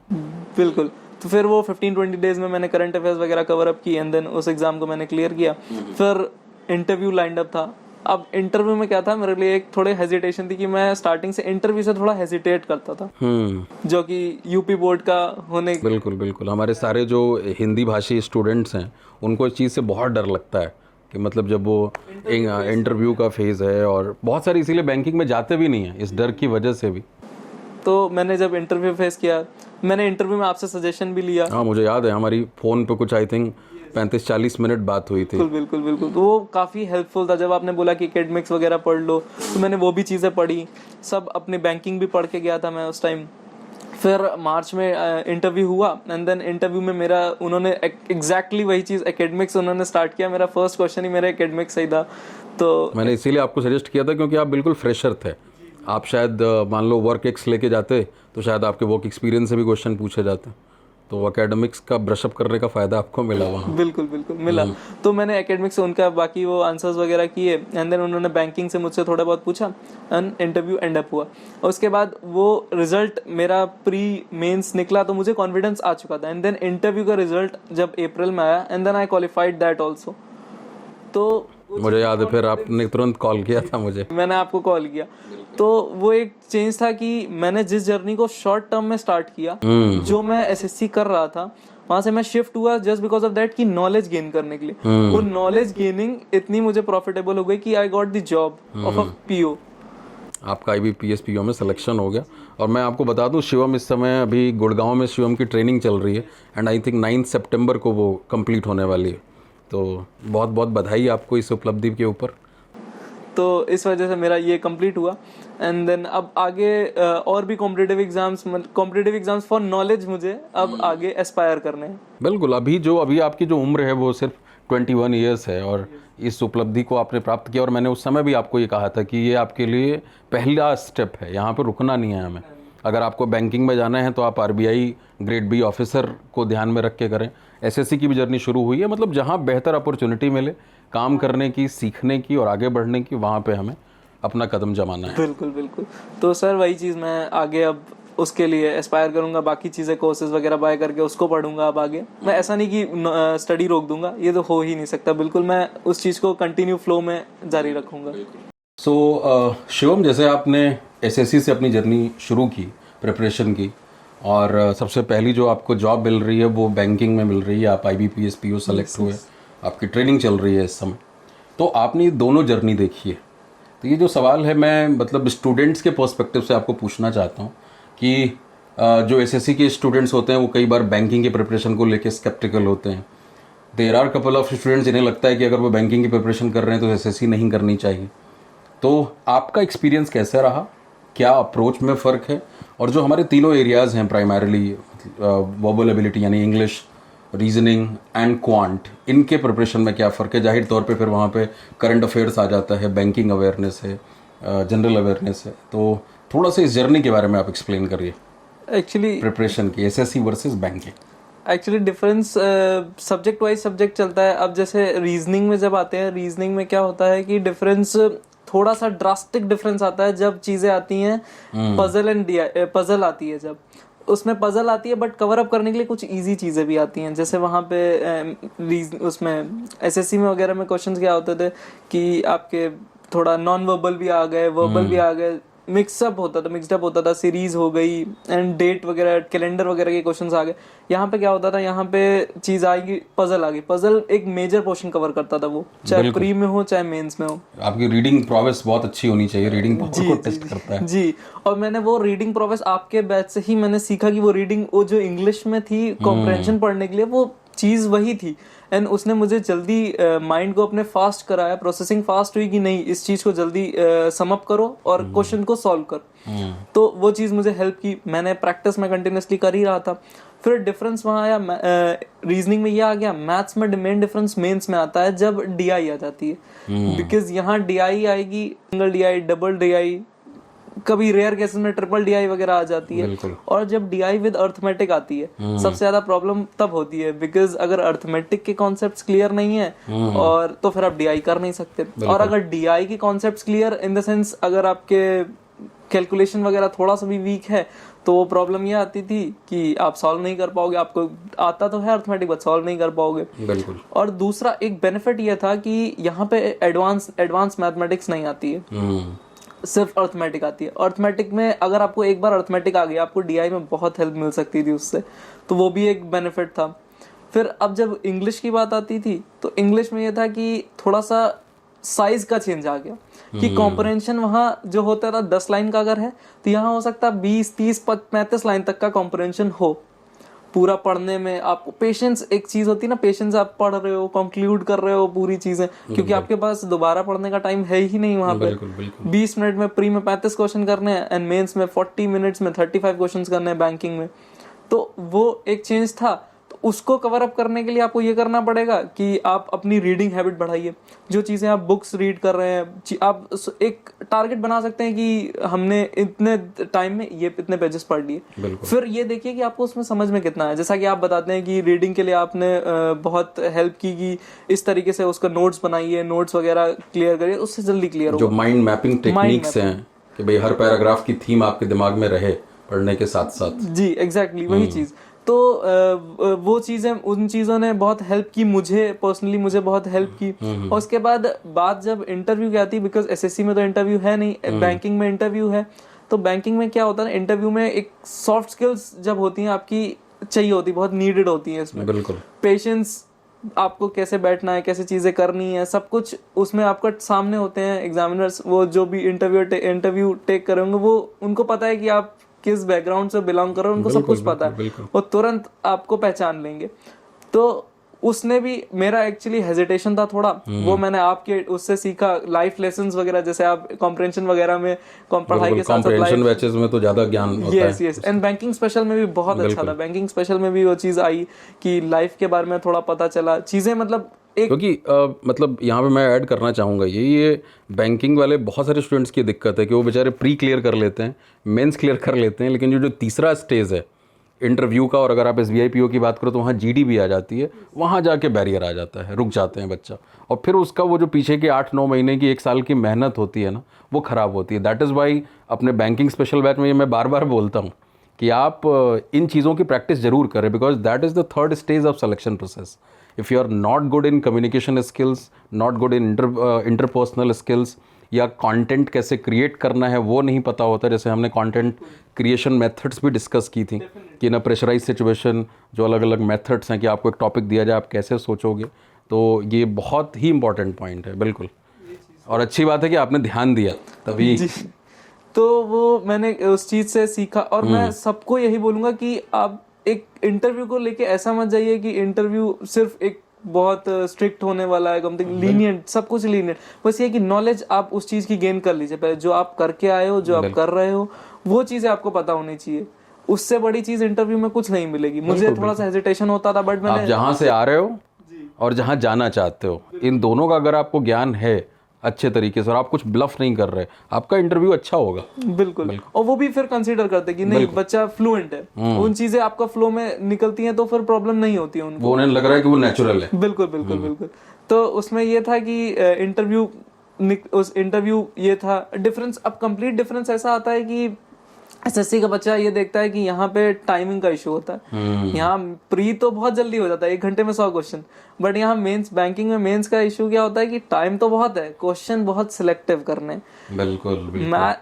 बिल्कुल। तो फिर वो 15-20 डेज में मैंने करंट अफेयर्स वगैरह कवर अप की एंड देन उस एग्जाम को मैंने क्लियर किया। फिर इंटरव्यू लाइंड अप था। अब इंटरव्यू में क्या था, मेरे लिए एक थोड़े हेजिटेशन थी कि मैं स्टार्टिंग से इंटरव्यू से थोड़ा हेजिटेट करता था, जो कि यूपी बोर्ड का होने। बिल्कुल बिल्कुल, हमारे सारे जो हिंदी भाषी स्टूडेंट्स हैं उनको इस चीज़ से बहुत डर लगता है कि मतलब जब वो इंटरव्यू का फेज़ है, और बहुत सारे इसीलिए बैंकिंग में जाते भी नहीं हैं इस डर की वजह से भी। तो मैंने जब इंटरव्यू फेस किया, मैंने इंटरव्यू में आपसे सजेशन भी लिया। हाँ, मुझे याद है हमारी फ़ोन पे कुछ आई थिंक 35-40 मिनट बात हुई थी। बिल्कुल बिल्कुल बिल्कुल, तो वो काफ़ी हेल्पफुल था। जब आपने बोला कि एकेडमिक्स वगैरह पढ़ लो, तो मैंने वो भी चीज़ें पढ़ी, सब अपने बैंकिंग भी पढ़ के गया था मैं उस टाइम। फिर मार्च में इंटरव्यू हुआ, एंड देन इंटरव्यू में मेरा उन्होंने एग्जैक्टली वही चीज़ एकेडमिक्स उन्होंने स्टार्ट किया। मेरा फर्स्ट क्वेश्चन ही मेरा एकेडमिक्स सही था। तो मैंने इसीलिए आपको सजेस्ट किया था क्योंकि आप बिल्कुल फ्रेशर थे। आप शायद मान लो वर्क एक्स लेके जाते तो शायद आपके वर्क एक्सपीरियंस से भी क्वेश्चन पूछे जाते, तो एकेडमिक्स का ब्रशअप करने का फ़ायदा आपको मिला वहाँ। बिल्कुल बिल्कुल मिला। तो मैंने एकेडमिक्स से उनका बाकी वो आंसर्स वगैरह किए, एंड देन उन्होंने बैंकिंग से मुझसे थोड़ा बहुत पूछा, एंड इंटरव्यू एंड अप हुआ। और उसके बाद वो रिजल्ट मेरा प्री मेंस निकला, तो मुझे कॉन्फिडेंस आ चुका था। एंड देन इंटरव्यू का रिजल्ट जब अप्रैल में आया, and then I qualified that also. तो मुझे याद है फिर आपने तुरंत कॉल किया था मुझे। मैंने आपको कॉल किया, तो वो एक चेंज था कि मैंने जिस जर्नी को शॉर्ट टर्म में स्टार्ट किया, जो मैं एसएससी कर रहा था, वहां से मैं शिफ्ट हुआ जस्ट बिकॉज ऑफ दैट कि नॉलेज गेन करने के लिए। वो नॉलेज गेनिंग इतनी मुझे प्रॉफिटेबल हो गई कि I got the job of a PO. आपका IBPS PO में सिलेक्शन हो गया। और मैं आपको बता दूं, शिवम इस समय अभी गुड़गांव में शिवम की ट्रेनिंग चल रही है, एंड आई थिंक 9 सितंबर को वो कंप्लीट होने वाली है। तो बहुत बहुत बधाई आपको इस उपलब्धि के ऊपर। तो इस वजह से मेरा ये कंप्लीट हुआ, एंड देन अब आगे और भी कॉम्पिटिटिव एग्जाम्स फॉर नॉलेज मुझे अब आगे एस्पायर करने हैं। बिल्कुल, अभी आपकी जो उम्र है वो सिर्फ 21 ईयर्स है, और इस उपलब्धि को आपने प्राप्त किया। और मैंने उस समय भी आपको ये कहा था कि ये आपके लिए पहला स्टेप है, यहाँ पर रुकना नहीं है हमें। अगर आपको बैंकिंग में जाना है तो आप RBI ग्रेड B ऑफिसर को ध्यान में रख के करें। SSC की भी जर्नी शुरू हुई है, मतलब जहाँ बेहतर अपॉर्चुनिटी मिले काम करने की, सीखने की और आगे बढ़ने की, वहाँ पे हमें अपना कदम जमाना है। बिल्कुल बिल्कुल। तो सर वही चीज़ मैं आगे अब उसके लिए एस्पायर करूंगा, बाकी चीज़ें कोर्सेज वगैरह बाय करके उसको पढ़ूंगा। अब आगे मैं ऐसा नहीं कि स्टडी रोक दूंगा, ये तो हो ही नहीं सकता। बिल्कुल मैं उस चीज़ को कंटिन्यू फ्लो में जारी रखूंगा। सो शिवम, जैसे आपने SSC से अपनी जर्नी शुरू की, प्रिपरेशन की, और सबसे पहली जो आपको जॉब मिल रही है वो बैंकिंग में मिल रही है, आप IBPS PO सेलेक्ट हुए, आपकी ट्रेनिंग चल रही है इस समय, तो आपने दोनों जर्नी देखी है। तो ये जो सवाल है मैं मतलब स्टूडेंट्स के पर्सपेक्टिव से आपको पूछना चाहता हूँ कि जो SSC के स्टूडेंट्स होते हैं वो कई बार बैंकिंग की प्रिपरेशन को लेकर स्केप्टिकल होते हैं। There are couple of students जिन्हें लगता है कि अगर वो बैंकिंग की प्रिपरेशन कर रहे हैं तो SSC नहीं करनी चाहिए। तो आपका एक्सपीरियंस कैसा रहा, क्या अप्रोच में फ़र्क है, और जो हमारे तीनों एरियाज़ हैं प्राइमरीली वर्बल एबिलिटी यानी इंग्लिश, रीजनिंग एंड क्वांट, इनके प्रिपरेशन में क्या फ़र्क है? जाहिर तौर पे फिर वहाँ पे करंट अफेयर्स आ जाता है, बैंकिंग अवेयरनेस है, जनरल अवेयरनेस है। तो थोड़ा सा इस जर्नी के बारे में आप एक्सप्लेन करिए, एक्चुअली प्रिपरेशन की SSC versus banking. Actually difference subject wise subject चलता है। अब जैसे रीजनिंग में जब आते हैं, रीजनिंग में क्या होता है कि डिफरेंस थोड़ा सा ड्रास्टिक डिफरेंस आता है जब चीज़ें आती हैं पजल आती है, जब उसमें पजल आती है, बट कवर अप करने के लिए कुछ इजी चीज़ें भी आती हैं। जैसे वहाँ पे उसमें SSC में वगैरह में क्वेश्चंस क्या होते थे कि आपके थोड़ा नॉन वर्बल भी आ गए, वर्बल भी आ गए, मिक्सअप होता था, सीरीज हो गई एंड डेट वगैरह, कैलेंडर वगैरह के क्वेश्चंस आ गए। यहाँ पे क्या होता था, यहाँ पे चीज आएगी, पजल आ गई। पजल एक मेजर पोर्शन कवर करता था वो, चाहे प्री में हो चाहे मेंस में हो। आपकी रीडिंग प्रोग्रेस बहुत अच्छी होनी चाहिए, रीडिंग पावर को टेस्ट करता है जी। और मैंने वो रीडिंग प्रोग्रेस आपके बैच से ही मैंने सीखा कि वो रीडिंग, वो जो इंग्लिश में थी कॉम्प्रहेंशन पढ़ने के लिए, वो चीज़ वही थी। एंड उसने मुझे जल्दी माइंड को अपने फास्ट कराया, प्रोसेसिंग फास्ट हुई कि नहीं, इस चीज़ को जल्दी सम अप करो और क्वेश्चन को सॉल्व करो। तो वो चीज़ मुझे हेल्प की। मैंने प्रैक्टिस में कंटिन्यूसली कर ही रहा था। फिर डिफरेंस वहाँ आया, रीजनिंग में ये आ गया। मैथ्स में मेन डिफरेंस मेंस में आता है जब DI आ जाती है, बिकॉज यहाँ DI आएगी, सिंगल DI, डबल DI, कभी रेयर केसेस में ट्रिपल DI वगैरह आ जाती है। और जब DI विद अर्थमेटिक आती है, सबसे ज्यादा प्रॉब्लम तब होती है, बिकॉज अगर अर्थमेटिक के कॉन्सेप्ट्स क्लियर नहीं है और तो फिर आप DI कर नहीं सकते। और अगर DI के concepts clear in the sense, अगर आपके कैलकुलेशन वगैरह थोड़ा सा भी वीक है, तो वो प्रॉब्लम ये आती थी कि आप सॉल्व नहीं कर पाओगे। आपको आता तो है अर्थमेटिक, बट सॉल्व नहीं कर पाओगे। बिल्कुल। और दूसरा एक बेनिफिट ये था कि यहाँ पे एडवांस मैथमेटिक्स नहीं आती है, सिर्फ अर्थमेटिक आती है। अर्थमेटिक में अगर आपको एक बार अर्थमेटिक आ गई, आपको DI में बहुत हेल्प मिल सकती थी उससे, तो वो भी एक बेनिफिट था। फिर अब जब इंग्लिश की बात आती थी तो इंग्लिश में ये था कि थोड़ा सा साइज का चेंज आ गया कि कॉम्प्रहेंशन वहाँ जो होता था 10 लाइन का अगर है तो यहाँ हो सकता है 20, 30, 35 लाइन तक का कॉम्प्रहेंशन हो। पूरा पढ़ने में आपको पेशेंस एक चीज होती है ना, पेशेंस, आप पढ़ रहे हो, कंक्लूड कर रहे हो पूरी चीजें, क्योंकि आपके पास दोबारा पढ़ने का टाइम है ही नहीं वहां पे। 20 मिनट में प्री में 35 क्वेश्चन करने हैं एंड मेंस में 40 मिनट्स में 35 क्वेश्चंस करने हैं बैंकिंग में। तो वो एक चेंज था। तो उसको कवर अप करने के लिए आपको ये करना पड़ेगा कि आप अपनी रीडिंग हैबिट बढ़ाइए। जो चीज़ें आप बुक्स रीड कर रहे हैं, आप एक टारगेट बना सकते हैं कि हमने इतने टाइम में ये इतने पेजेस पढ़ लिए। फिर ये देखिए कि आपको उसमें समझ में कितना है। जैसा कि आप बताते हैं कि रीडिंग के लिए आपने बहुत हेल्प की कि इस तरीके से उसका नोट्स बनाइए, नोट्स वगैरह क्लियर करिए, उससे जल्दी क्लियर होगा। जो माइंड मैपिंग टेक्निक्स हैं कि भाई हर पैराग्राफ की थीम आपके दिमाग में रहे पढ़ने के साथ साथ। जी एग्जैक्टली वही चीज़। तो वो चीज़ें, उन चीज़ों ने बहुत हेल्प की मुझे पर्सनली, मुझे बहुत हेल्प की। और उसके बाद बात जब इंटरव्यू की आती है, बिकॉज एसएससी में तो इंटरव्यू है नहीं, बैंकिंग में इंटरव्यू है। तो बैंकिंग में क्या होता है ना, इंटरव्यू में एक सॉफ्ट स्किल्स जब होती हैं आपकी चाहिए होती, बहुत नीडेड होती है इसमें। बिल्कुल। पेशेंस, आपको कैसे बैठना है, कैसे चीज़ें करनी है, सब कुछ उसमें आपका सामने होते हैं एग्जामिनर्स। वो जो भी इंटरव्यू टेक करेंगे वो उनको पता है कि आप किस बैकग्राउंड से बिलोंग कर रहे हो, उनको सब कुछ पता है, वो तुरंत आपको पहचान लेंगे। तो उसने भी, मेरा एक्चुअली हेजिटेशन था थोड़ा, वो मैंने आपके उससे सीखा, लाइफ लेसन्स वगैरह, जैसे आप कॉम्प्रहेंशन वगैरह में पढ़ाई के साथ कॉम्प्रहेंशन बैचेस में तो ज्यादा ज्ञान होता है। यस एंड बैंकिंग स्पेशल में भी बहुत अच्छा था। बैंकिंग स्पेशल में भी वो चीज़ आई कि लाइफ के बारे में थोड़ा पता चला, चीज़ें मतलब क्योंकि मतलब यहाँ पे मैं ऐड करना चाहूँगा ये बैंकिंग वाले बहुत सारे स्टूडेंट्स की दिक्कत है कि वो बेचारे प्री क्लियर कर लेते हैं, मेंस क्लियर कर लेते हैं, लेकिन जो तीसरा स्टेज है इंटरव्यू का, और अगर आप SBI PO की बात करो तो वहाँ GD भी आ जाती है, वहाँ जाके बैरियर आ जाता है, रुक जाते हैं बच्चा, और फिर उसका वो जो पीछे के 8-9 महीने की 1 साल की मेहनत होती है ना, वो ख़राब होती है। दैट इज़ वाई अपने बैंकिंग स्पेशल बैच में ये मैं बार बार बोलता हूँ कि आप इन चीज़ों की प्रैक्टिस ज़रूर करें, because that is the third stage of selection process. If you are not good in communication skills, not good in interpersonal skills, या कंटेंट कैसे क्रिएट करना है वो नहीं पता होता, जैसे हमने कंटेंट क्रिएशन मेथड्स भी डिस्कस की थी कि इन अ प्रेशराइज सिचुएशन जो अलग अलग मेथड्स हैं कि आपको एक टॉपिक दिया जाए आप कैसे सोचोगे, तो ये बहुत ही इंपॉर्टेंट पॉइंट है। बिल्कुल, और अच्छी बात है कि आपने ध्यान दिया तभी। तो वो मैंने उस चीज़ से सीखा। और मैं सबको यही बोलूँगा कि आप एक इंटरव्यू को लेके ऐसा मत जाइए कि इंटरव्यू सिर्फ एक बहुत स्ट्रिक्ट होने वाला है, लीनियंट, सब कुछ लीनियंट। बस ये कि नॉलेज आप उस चीज़ की गेन कर लीजिए पहले, जो आप करके आए हो, जो आप कर रहे हो, वो चीज़ें आपको पता होनी चाहिए। उससे बड़ी चीज़ इंटरव्यू में कुछ नहीं मिलेगी। मुझे थोड़ा सा हेजिटेशन होता था, बट मैंने, आप जहाँ से आ रहे हो और जहाँ जाना चाहते हो, इन दोनों का अगर आपको ज्ञान है अच्छे तरीके से और आप कुछ ब्लफ नहीं कर रहे, आपका इंटरव्यू अच्छा होगा। बिल्कुल। और वो भी फिर कंसीडर करते कि नहीं बच्चा फ्लुएंट है, उन चीजें आपका फ्लो में निकलती हैं, तो फिर प्रॉब्लम नहीं होती है उनको, वो उन्हें लग रहा है कि वो नेचुरल है। बिल्कुल बिल्कुल बिल्कुल। तो उसमें ये था कि इंटरव्यू ये था डिफरेंस। अब कंप्लीट डिफरेंस ऐसा आता है कि एसएससी का बच्चा ये देखता है कि यहाँ पे टाइमिंग का इशू होता है। यहाँ प्री तो बहुत जल्दी हो जाता है, 1 घंटे में 100 क्वेश्चन, बट यहाँ मेंस, बैंकिंग में मेंस का इशू क्या होता है कि टाइम तो बहुत है, क्वेश्चन बहुत सिलेक्टिव करने। बिल्कुल।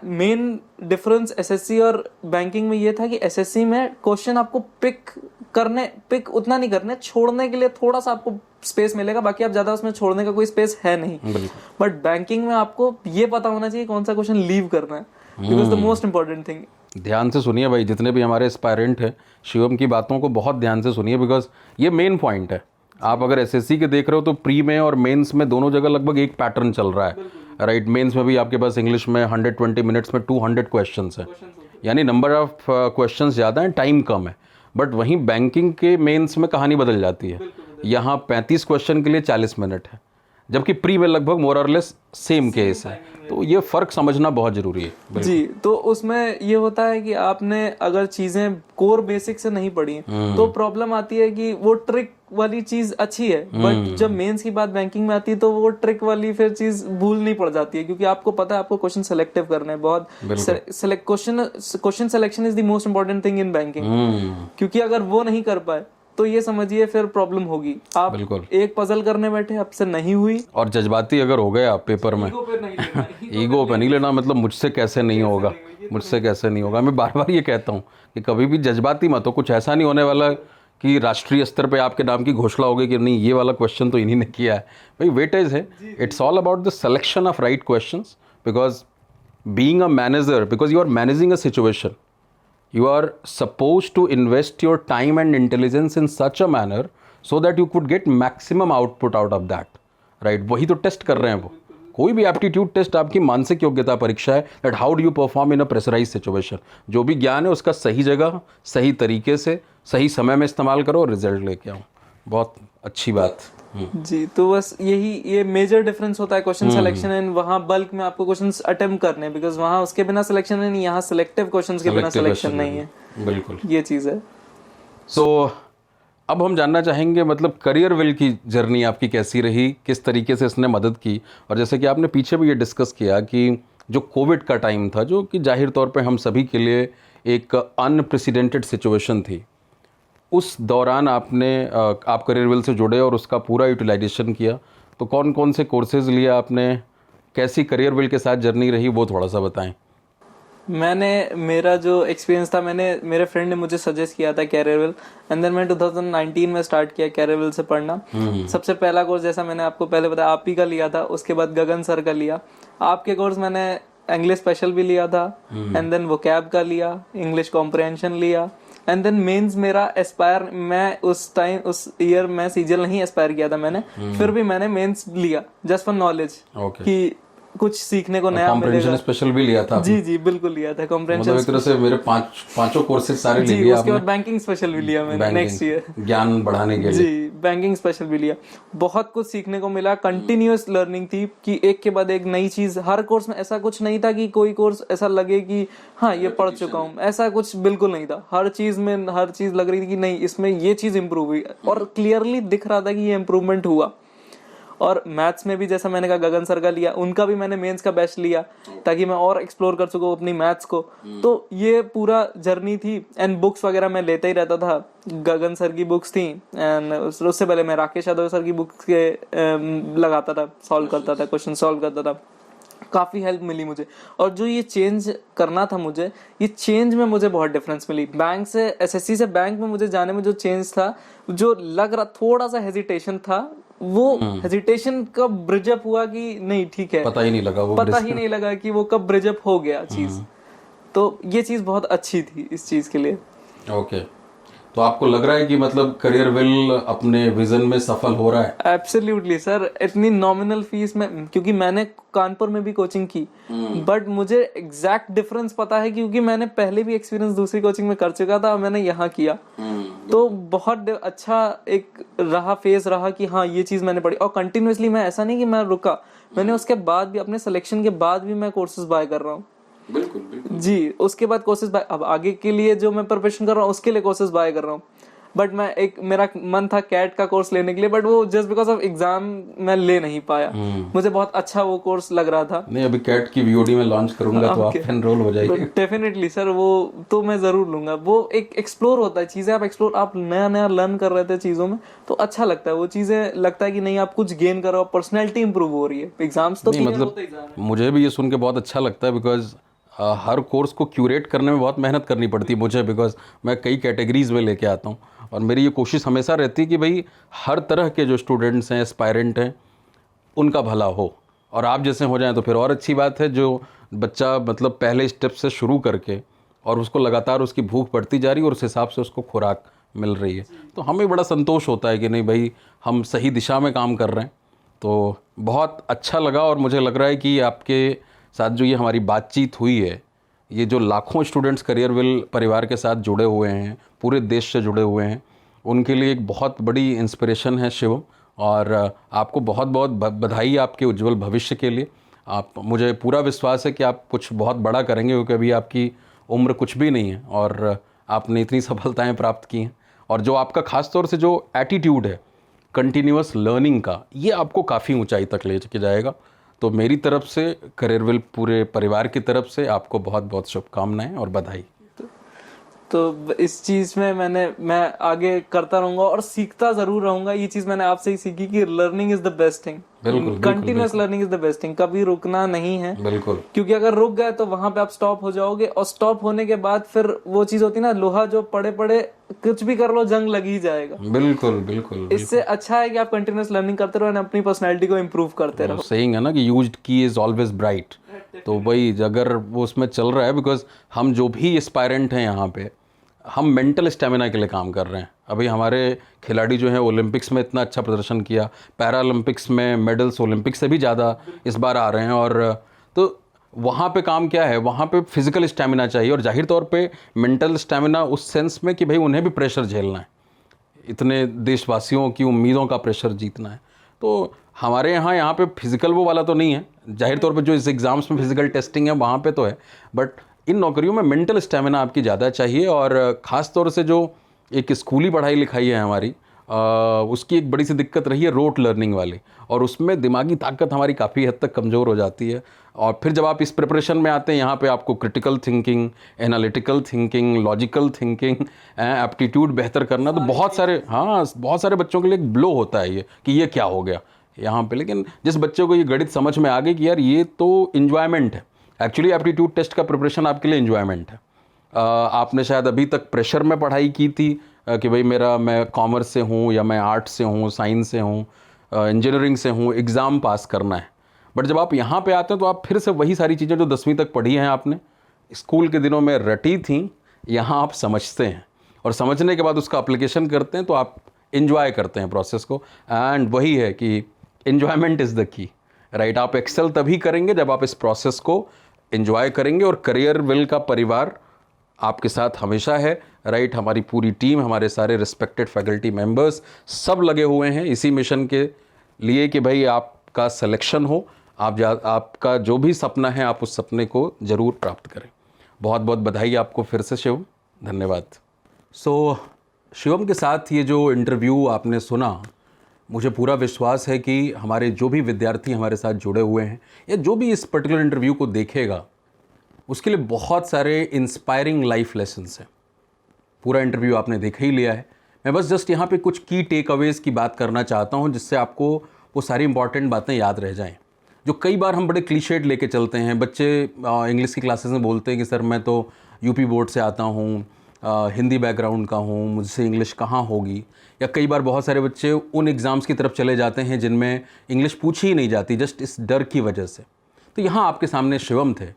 मेन डिफरेंस एसएससी और बैंकिंग में ये था कि एसएससी में क्वेश्चन आपको पिक उतना नहीं करने, छोड़ने के लिए थोड़ा सा आपको स्पेस मिलेगा, बाकी आप ज्यादा उसमें छोड़ने का कोई स्पेस है नहीं। बट बैंकिंग में आपको ये पता होना चाहिए कौन सा क्वेश्चन लीव करना है, because the most important thing. ध्यान से सुनिए भाई, जितने भी हमारे एस्पायरेंट हैं, शिवम की बातों को बहुत ध्यान से सुनिए, बिकॉज ये मेन पॉइंट है। आप अगर एसएससी के देख रहे हो तो प्री में और मेंस में दोनों जगह लगभग एक पैटर्न चल रहा है, राइट। मेंस में भी आपके पास इंग्लिश में 120 मिनट्स में 200 क्वेश्चंस हैं, यानी नंबर ऑफ क्वेश्चंस ज़्यादा हैं, टाइम कम है। बट वहीं बैंकिंग के मेंस में कहानी बदल जाती है, यहाँ 35 क्वेश्चन के लिए 40 मिनट है, जबकि प्री में लगभग मोर और लेस सेम केस है। तो ये फ़र्क समझना बहुत ज़रूरी है जी। तो उसमें ये होता है कि आपने अगर चीज़ें कोर बेसिक से नहीं पढ़ी हैं तो प्रॉब्लम आती है कि वो ट्रिक वाली चीज़ अच्छी है, बट जब मेंस की बात बैंकिंग में आती है तो वो ट्रिक वाली फिर चीज़ भूलनी पड़ जाती है, क्योंकि आपको पता है आपको क्वेश्चन सेलेक्टिव करने हैं बहुत। Question selection is the most important thing in banking, क्योंकि अगर वो नहीं कर पाए तो ये समझिए फिर प्रॉब्लम होगी। आप एक पजल करने बैठे, आपसे नहीं हुई, और जज्बाती अगर हो गए आप पेपर में, ईगो पे नहीं लेना, मतलब मुझसे कैसे नहीं होगा, मुझसे कैसे नहीं होगा। मैं बार बार ये कहता हूँ कि कभी भी जज्बाती मत हो, कुछ ऐसा नहीं होने वाला कि राष्ट्रीय स्तर पे आपके नाम की घोषणा होगी कि नहीं ये वाला क्वेश्चन तो इन्हीं ने किया है। भाई वेटेज है, it's all about the selection of right questions, because being a manager, because you are managing a situation, you are supposed to invest your time and intelligence in such a manner so that you could get maximum output out of that, right? वही तो टेस्ट कर रहे हैं वो। कोई भी एप्टीट्यूड टेस्ट आपकी मानसिक योग्यता परीक्षा है, that how do you perform in a pressurise situation. जो भी ज्ञान है उसका सही जगह, सही तरीके से, सही समय में इस्तेमाल करो और रिजल्ट लेके आओ। बहुत अच्छी बात। जी, तो बस यही ये मेजर डिफरेंस होता है क्वेश्चन सिलेक्शन एंड वहाँ बल्क में आपको क्वेश्चंस अटेम्प्ट करने, बिकॉज वहाँ उसके बिना सिलेक्शन है नहीं, यहाँ सिलेक्टिव क्वेश्चंस के बिना सिलेक्शन नहीं है। बिल्कुल, ये चीज़ है। सो अब हम जानना चाहेंगे मतलब करियर विल की जर्नी आपकी कैसी रही, किस तरीके से इसने मदद की। और जैसे कि आपने पीछे भी ये डिस्कस किया कि जो कोविड का टाइम था, जो कि जाहिर तौर पे हम सभी के लिए एक अनप्रेसिडेंटेड सिचुएशन थी, उस दौरान आप करियर विल से जुड़े और उसका पूरा यूटिलाइजेशन किया। तो कौन कौन से कोर्सेज लिए आपने, कैसी करियर विल के साथ जर्नी रही, वो थोड़ा सा बताएं। मेरा जो एक्सपीरियंस था, मेरे फ्रेंड ने मुझे सजेस्ट किया था कैरियर विल, एंड देन मैं 2019 में स्टार्ट किया कैरियर विल से पढ़ना। सबसे पहला कोर्स जैसा मैंने आपको पहले बताया आप ही का लिया था, उसके बाद गगन सर का लिया। आपके कोर्स मैंने इंग्लिश स्पेशल भी लिया था, एंड देन वोकैब का लिया, इंग्लिश कॉम्प्रहेंशन लिया, एंड देन मेंस मेरा एस्पायर, मैं उस ईयर में सीजीएल नहीं एस्पायर किया था मैंने, फिर भी मैंने मेंस लिया जस्ट फॉर नॉलेज कि कुछ सीखने को नया मिलेगा। कॉम्प्रहेंशन स्पेशल भी लिया था? जी बिल्कुल लिया था कॉम्प्रहेंशन। मतलब एक तरह से मेरे पांचों कोर्सेज सारे ले लिए आपने। उसके बाद बैंकिंग स्पेशल भी लिया मैंने नेक्स्ट ईयर, ज्ञान बढ़ाने के लिए। जी, बैंकिंग स्पेशल भी लिया। बहुत कुछ सीखने को मिला, कंटिन्यूअस लर्निंग थी कि एक के बाद एक नई चीज। हर कोर्स में ऐसा कुछ नहीं था कि कोई कोर्स ऐसा लगे कि हाँ ये पढ़ चुका हूँ, ऐसा कुछ बिल्कुल नहीं था। हर चीज में हर चीज लग रही थी कि नहीं इसमें ये चीज इंप्रूव हुई, और क्लियरली दिख रहा था कि ये इंप्रूवमेंट हुआ। और मैथ्स में भी जैसा मैंने कहा गगन सर का लिया, उनका भी मैंने मेंस का बैच लिया ताकि मैं और एक्सप्लोर कर सकूं अपनी मैथ्स को। तो ये पूरा जर्नी थी, एंड बुक्स वगैरह मैं लेता ही रहता था। गगन सर की बुक्स थी, एंड उससे पहले मैं राकेश यादव सर की बुक्स के लगाता था, सॉल्व करता था, क्वेश्चन सॉल्व करता था। काफ़ी हेल्प मिली मुझे। और जो ये चेंज करना था मुझे, ये चेंज में मुझे बहुत डिफरेंस मिली। बैंक से एसएससी से बैंक में मुझे जाने में जो चेंज था, जो लग रहा थोड़ा सा हेजिटेशन था, वो हेजिटेशन कब ब्रिजअप हुआ कि नहीं ठीक है, पता ही नहीं लगा कि वो कब ब्रिजअप हो गया चीज़। तो ये चीज़ बहुत अच्छी थी इस चीज़ के लिए। ओके, तो आपको लग रहा है कि मतलब करियर विल अपने विजन में सफल हो रहा है? एब्सोल्युटली सर, इतनी नॉमिनल फीस में, क्योंकि मैंने कानपुर में भी कोचिंग की, बट मुझे एग्जैक्ट डिफरेंस पता है क्योंकि मैंने पहले भी एक्सपीरियंस दूसरी कोचिंग में कर चुका था और मैंने यहाँ किया। तो बहुत अच्छा एक फेज रहा कि हाँ ये चीज मैंने पढ़ी, और कंटिन्यूअसली मैं, ऐसा नहीं कि मैं रुका, मैंने उसके बाद भी अपने सिलेक्शन के बाद भी मैं कोर्सेज बाय कर रहा हूँ। बिल्कुल जी, उसके बाद कोर्सेज बाय, अब आगे के लिए जो मैं प्रिपरेशन कर रहा हूँ उसके लिए कोर्सेज बाय कर रहा हूँ। बट मेरा मन था कैट का कोर्स लेने के लिए, बट वो जस्ट बिकॉज ऑफ एग्जाम मैं ले नहीं पाया। मुझे बहुत अच्छा वो कोर्स लग रहा था। नहीं, अभी कैट की वीओडी में लॉन्च करूंगा तो आप एनरोल हो जाएंगे। डेफिनेटली सर, वो तो मैं जरूर लूंगा। वो एक एक्सप्लोर होता है, चीजें आप नया लर्न कर रहे थे चीजों में, तो अच्छा लगता है वो चीजें। लगता है कि नहीं आप कुछ गेन कर रहे हो, पर्सनैलिटी इंप्रूव हो रही है। एग्जाम्स तो मतलब मुझे भी ये सुन के बहुत अच्छा लगता है, बिकॉज हर कोर्स को क्यूरेट करने में बहुत मेहनत करनी पड़ती है मुझे, बिकॉज मैं कई कैटेगरीज में लेके आता हूँ। और मेरी ये कोशिश हमेशा रहती है कि भाई हर तरह के जो स्टूडेंट्स हैं, एस्पायरेंट हैं, उनका भला हो, और आप जैसे हो जाएं तो फिर और अच्छी बात है। जो बच्चा मतलब पहले स्टेप से शुरू करके और उसको लगातार उसकी भूख बढ़ती जा रही है और उस हिसाब से उसको खुराक मिल रही है, तो हमें बड़ा संतोष होता है कि नहीं भाई हम सही दिशा में काम कर रहे हैं। तो बहुत अच्छा लगा, और मुझे लग रहा है कि आपके साथ जो ये हमारी बातचीत हुई है, ये जो लाखों स्टूडेंट्स करियर विल परिवार के साथ जुड़े हुए हैं, पूरे देश से जुड़े हुए हैं, उनके लिए एक बहुत बड़ी इंस्पिरेशन है शिवम। और आपको बहुत बहुत बधाई आपके उज्जवल भविष्य के लिए। मुझे पूरा विश्वास है कि आप कुछ बहुत बड़ा करेंगे, क्योंकि अभी आपकी उम्र कुछ भी नहीं है और आपने इतनी सफलताएं प्राप्त की हैं। और जो आपका ख़ास तौर से जो एटीट्यूड है कंटिन्यूअस लर्निंग का, ये आपको काफ़ी ऊंचाई तक ले के जाएगा। तो मेरी तरफ से, करियर विल पूरे परिवार की तरफ से आपको बहुत बहुत शुभकामनाएं और बधाई। तो इस चीज़ में मैं आगे करता रहूँगा और सीखता ज़रूर रहूँगा। ये चीज़ मैंने आपसे ही सीखी कि learning is the best thing. बिल्कुल continuous learning is the best thing, कभी रुकना नहीं है। बिल्कुल क्योंकि अगर रुक गए तो वहां पे आप स्टॉप हो जाओगे, और स्टॉप होने के बाद फिर वो चीज होती है ना, लोहा जो पड़े पड़े कुछ भी कर लो जंग लग ही जाएगा। बिल्कुल बिल्कुल इससे अच्छा है कि आप कंटिन्यूअस लर्निंग करते रहो और अपनी पर्सनैलिटी को इम्प्रूव करते रहो। सेइंग है ना कि यूज्ड की इज ऑलवेज ब्राइट। तो वही अगर वो उसमें चल रहा है, बिकॉज हम जो भी एस्पायरेंट हैं यहाँ पे, हम मेंटल स्टेमिना के लिए काम कर रहे हैं। अभी हमारे खिलाड़ी जो हैं ओलंपिक्स में इतना अच्छा प्रदर्शन किया, पैरालंपिक्स में मेडल्स ओलंपिक्स से भी ज़्यादा इस बार आ रहे हैं। और तो वहाँ पे काम क्या है, वहाँ पे फिजिकल स्टेमिना चाहिए, और जाहिर तौर पे मेंटल स्टेमिना उस सेंस में कि भाई उन्हें भी प्रेशर झेलना है, इतने देशवासियों की उम्मीदों का प्रेशर जीतना है। तो हमारे यहाँ पे फिजिकल वो वाला तो नहीं है, जाहिर तौर पे जो इस एग्ज़ाम्स में फिजिकल टेस्टिंग है वहाँ पे तो है, बट इन नौकरियों में मेंटल स्टेमिना आपकी ज़्यादा चाहिए। और ख़ास तौर से जो एक स्कूली पढ़ाई लिखाई है हमारी, उसकी एक बड़ी सी दिक्कत रही है रोट लर्निंग वाली, और उसमें दिमागी ताकत हमारी काफ़ी हद तक कमज़ोर हो जाती है। और फिर जब आप इस प्रिपरेशन में आते हैं, यहाँ पे आपको critical thinking, analytical thinking, logical thinking, aptitude बेहतर करना, तो बहुत सारे बच्चों के लिए एक ब्लो होता है ये कि ये क्या हो गया यहाँ पे। लेकिन जिस बच्चे को ये गणित समझ में आ गई कि यार ये तो इन्जॉयमेंट है, एक्चुअली एप्टीट्यूड टेस्ट का प्रिपरेशन आपके लिए इन्जॉयमेंट है। आपने शायद अभी तक प्रेशर में पढ़ाई की थी कि भाई मैं कॉमर्स से हूँ, या मैं आर्ट्स से हूँ, साइंस से हूँ, इंजीनियरिंग से हूँ, एग्ज़ाम पास करना है। बट जब आप यहाँ पे आते हैं तो आप फिर से वही सारी चीज़ें जो 10वीं तक पढ़ी हैं, आपने स्कूल के दिनों में रटी थी, यहाँ आप समझते हैं, और समझने के बाद उसका अप्लीकेशन करते हैं, तो आप इन्जॉय करते हैं प्रोसेस को। एंड वही है कि enjoyment is the key, right. आप एक्सेल तभी करेंगे जब आप इस प्रोसेस को इन्जॉय करेंगे, और करियर विल का परिवार आपके साथ हमेशा है, राइट। हमारी पूरी टीम, हमारे सारे रिस्पेक्टेड फैकल्टी मेंबर्स सब लगे हुए हैं इसी मिशन के लिए कि भाई आपका सिलेक्शन हो, आपका जो भी सपना है आप उस सपने को ज़रूर प्राप्त करें। बहुत बहुत बधाई आपको फिर से शिवम, धन्यवाद। सो शिवम के साथ ये जो इंटरव्यू आपने सुना, मुझे पूरा विश्वास है कि हमारे जो भी विद्यार्थी हमारे साथ जुड़े हुए हैं, या जो भी इस पर्टिकुलर इंटरव्यू को देखेगा, उसके लिए बहुत सारे इंस्पायरिंग लाइफ लेसन्स हैं। पूरा इंटरव्यू आपने देख ही लिया है, मैं बस जस्ट यहाँ पे कुछ की टेक अवेज़ की बात करना चाहता हूँ, जिससे आपको वो सारी इंपॉर्टेंट बातें याद रह जाएं, जो कई बार हम बड़े क्लीशेड लेके चलते हैं। बच्चे इंग्लिश की क्लासेस में बोलते हैं कि सर मैं तो यूपी बोर्ड से आता हूँ, हिंदी बैकग्राउंड का हूँ, मुझसे इंग्लिश कहाँ होगी। या कई बार बहुत सारे बच्चे उन एग्ज़ाम्स की तरफ चले जाते हैं जिनमें इंग्लिश पूछी ही नहीं जाती, जस्ट इस डर की वजह से। तो यहाँ आपके सामने शिवम थे,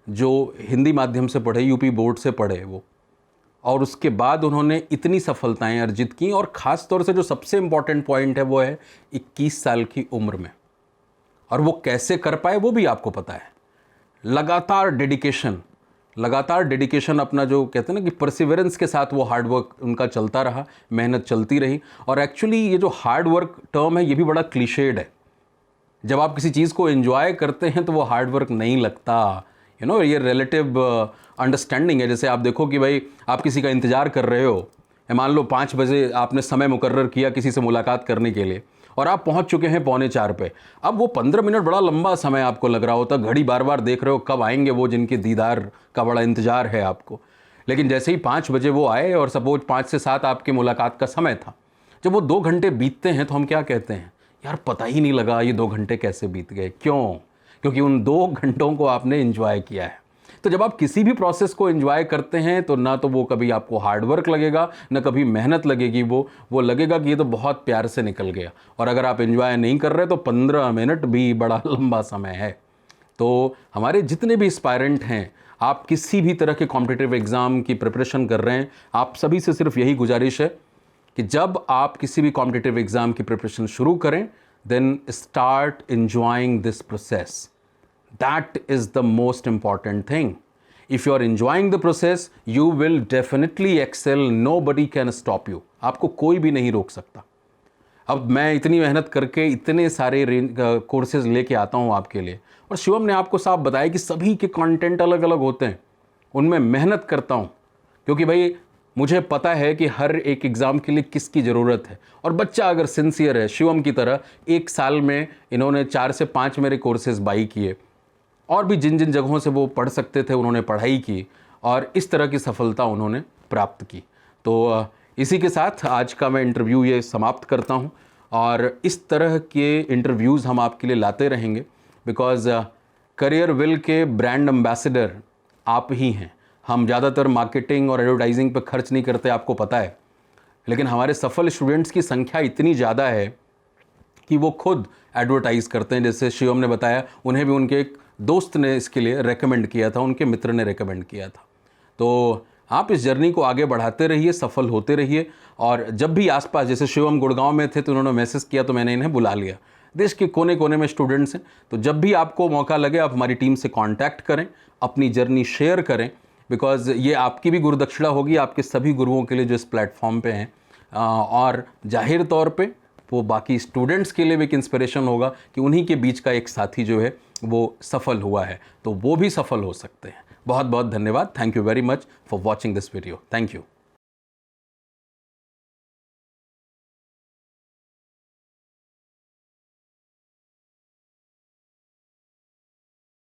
जो हिंदी माध्यम से पढ़े, यूपी बोर्ड से पढ़े वो, और उसके बाद उन्होंने इतनी सफलताएं अर्जित की। और ख़ास तौर से जो सबसे इम्पॉर्टेंट पॉइंट है वो है 21 साल की उम्र में, और वो कैसे कर पाए वो भी आपको पता है। लगातार डेडिकेशन, अपना जो कहते हैं ना कि परसिवरेंस के साथ वो हार्डवर्क उनका चलता रहा, मेहनत चलती रही। और एक्चुअली ये जो हार्डवर्क टर्म है ये भी बड़ा क्लीशेड है। जब आप किसी चीज़ को एंजॉय करते हैं तो वो हार्डवर्क नहीं लगता, ये रिलेटिव अंडरस्टैंडिंग है। जैसे आप देखो कि भाई आप किसी का इंतज़ार कर रहे हो, मान लो 5 बजे आपने समय मुकर्रर किया किसी से मुलाकात करने के लिए, और आप पहुंच चुके हैं 3:45 पे। अब वो 15 मिनट बड़ा लंबा समय आपको लग रहा होता, घड़ी बार बार देख रहे हो कब आएंगे वो जिनके दीदार का बड़ा इंतज़ार है आपको। लेकिन जैसे ही 5 बजे वो आए, और सपोज 5 से 7 आपकी मुलाकात का समय था, जब वो 2 घंटे बीतते हैं तो हम क्या कहते हैं, यार पता ही नहीं लगा ये 2 घंटे कैसे बीत गए। क्यों? क्योंकि उन 2 घंटों को आपने एंजॉय किया है। तो जब आप किसी भी प्रोसेस को एंजॉय करते हैं तो ना तो वो कभी आपको हार्डवर्क लगेगा, ना कभी मेहनत लगेगी, वो लगेगा कि ये तो बहुत प्यार से निकल गया। और अगर आप एंजॉय नहीं कर रहे तो 15 मिनट भी बड़ा लंबा समय है। तो हमारे जितने भी एस्पायरेंट हैं, आप किसी भी तरह के कॉम्पिटिटिव एग्ज़ाम की प्रिपरेशन कर रहे हैं, आप सभी से सिर्फ यही गुजारिश है कि जब आप किसी भी कॉम्पिटिटिव एग्ज़ाम की प्रिपरेशन शुरू करें, then start enjoying this process. That is the most important thing. If you are enjoying the process, you will definitely excel. Nobody can stop you. आपको कोई भी नहीं रोक सकता। अब मैं इतनी मेहनत करके इतने सारे कोर्सेज लेके आता हूँ आपके लिए, और शिवम ने आपको साफ बताया कि सभी के कंटेंट अलग अलग होते हैं। उनमें मेहनत करता हूँ क्योंकि भाई मुझे पता है कि हर एक एग्ज़ाम के लिए किसकी ज़रूरत है। और बच्चा अगर सिंसियर है शिवम की तरह, 1 साल में इन्होंने 4 से 5 मेरे कोर्सेज बाई किए, और भी जिन जिन जगहों से वो पढ़ सकते थे उन्होंने पढ़ाई की, और इस तरह की सफलता उन्होंने प्राप्त की। तो इसी के साथ आज का मैं इंटरव्यू ये समाप्त करता हूँ। और इस तरह के इंटरव्यूज़ हम आपके लिए लाते रहेंगे, बिकॉज़ करियर विल के ब्रांड एम्बेसडर आप ही हैं। हम ज़्यादातर मार्केटिंग और एडवर्टाइजिंग पे खर्च नहीं करते, आपको पता है, लेकिन हमारे सफल स्टूडेंट्स की संख्या इतनी ज़्यादा है कि वो खुद एडवर्टाइज़ करते हैं। जैसे शिवम ने बताया, उन्हें भी उनके एक दोस्त ने इसके लिए रेकमेंड किया था, उनके मित्र ने रेकमेंड किया था। तो आप इस जर्नी को आगे बढ़ाते रहिए, सफल होते रहिए। और जब भी आसपास, जैसे शिवम गुड़गांव में थे तो उन्होंने मैसेज किया तो मैंने इन्हें बुला लिया। देश के कोने कोने में स्टूडेंट्स हैं, तो जब भी आपको मौका लगे आप हमारी टीम से कांटेक्ट करें, अपनी जर्नी शेयर करें, बिकॉज़ ये आपकी भी गुरुदक्षिणा होगी आपके सभी गुरुओं के लिए जो इस प्लेटफॉर्म पे हैं। और जाहिर तौर पे वो बाकी स्टूडेंट्स के लिए भी एक इंस्पिरेशन होगा कि उन्हीं के बीच का एक साथी जो है वो सफल हुआ है, तो वो भी सफल हो सकते हैं। बहुत बहुत धन्यवाद। Thank you very much for watching this video. Thank you.